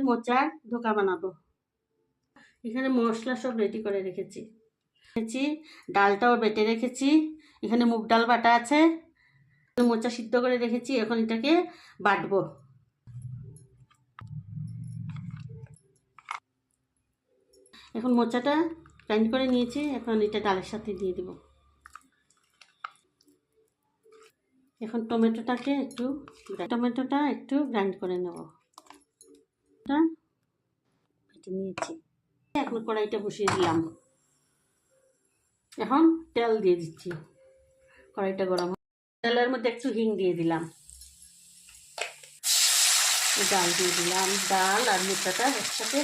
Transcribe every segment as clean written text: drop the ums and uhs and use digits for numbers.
মোচার ধোকা বানাবো। এখানে মশলা সব রেডি করে রেখেছি। ডালটাও বেটে রেখেছি। এখানে মুগ ডাল বাটা আছে, মোচা সিদ্ধ করে রেখেছি। এখন এটাকে বাটবো। এখন মোচাটা গ্রাইন্ড করে নিয়েছি, এখন এটা ডালের সাথে দিয়ে দেব। এখন টমেটোটা একটু গ্রাইন্ড করে নেব। এটা নিয়েছি। এখন কড়াইটা বসিয়ে দিলাম। এখন তেল দিয়ে দিচ্ছি। কড়াইটা গরম, তেলের মধ্যে একটু হিং দিয়ে দিলাম। ডাল দিয়ে দিলাম। ডাল আর মোচাটা একসাথে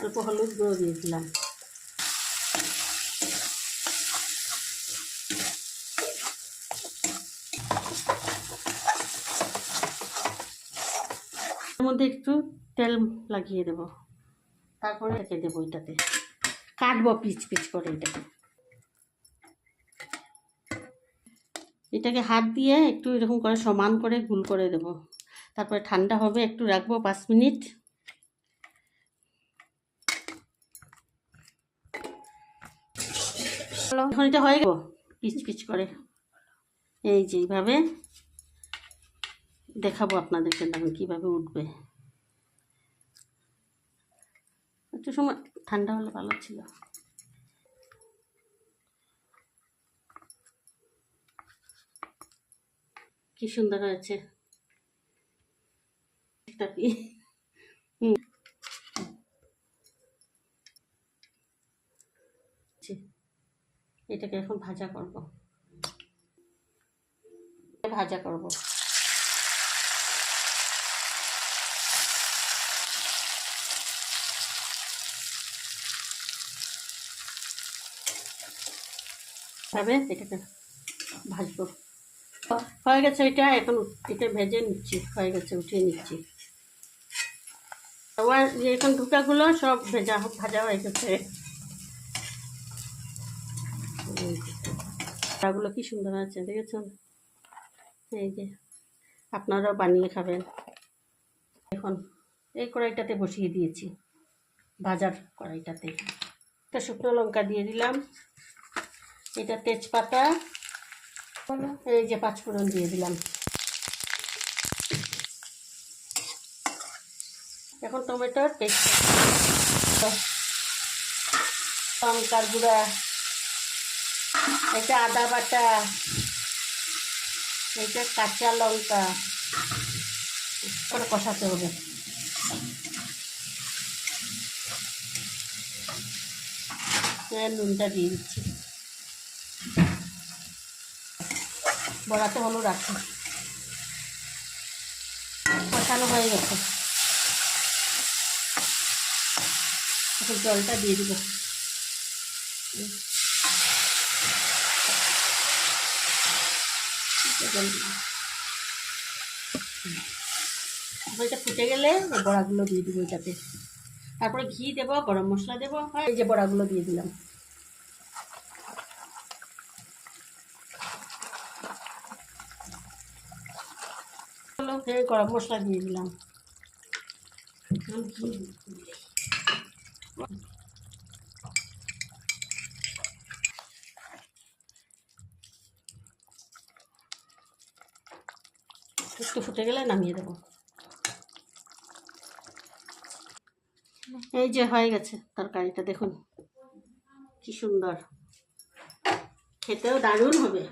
অল্প হলুদ গুঁড়ো দিয়ে দিলাম। এর মধ্যে একটু তেল লাগিয়ে দেব, তারপরে রেখে দেবো। এটাতে কাটবো পিচ পিচ করে। এটাকে হাত দিয়ে একটু এরকম করে সমান করে গোল করে দেব। তারপরে ঠান্ডা হবে, একটু রাখবো 5 মিনিট। এখন এটা হয়ে গেল পিচ পিচ করে। এই যে এইভাবে দেখাবো আপনাদেরকে দেখুন কীভাবে উঠবে। একটু সময় ঠান্ডা হলে ভালো ছিল। কি সুন্দর হয়েছে। এটাকে এখন ভাজা করব। এটাকে ভাজবো। হয়ে গেছে এটা। এখন এটা ভেজে নিচ্ছি। হয়ে গেছে, উঠিয়ে নিচ্ছি। আবার এখন ধোকাগুলো সব ভাজা হয়ে গেছে। ধোকাগুলো কি সুন্দর আছে দেখেছেন? এই যে আপনারাও বানিয়ে খাবেন। এখন এই কড়াইটাতে বসিয়ে দিয়েছি, ভাজার কড়াইটাতে একটা শুকনো লঙ্কা দিয়ে দিলাম। এটা তেজপাতা, এই যে 5 ফোড়ন দিয়ে দিলাম। এখন টমেটোর পেস্ট, লঙ্কার গুঁড়া, এটা আদা বাটা, এটা কাঁচা লঙ্কা করে কষাতে হবে। নুনটা দিয়ে দিচ্ছি। বড়াতে হলুদ রাখছি। কষানো হয়ে গেছে, এখন জলটা দিয়ে দিব। এটা ফুটে গেলে বড়াগুলো দিয়ে দিব এটাতে। তারপরে ঘি দেবো, গরম মশলা দেবো। এই যে বড়াগুলো দিয়ে দিলাম। গরম মশলা দিয়ে দিলাম। একটু ফুটে গেলে নামিয়ে দেবো। এই যে হয়ে গেছে তরকারিটা, দেখুন কি সুন্দর, খেতেও দারুণ হবে।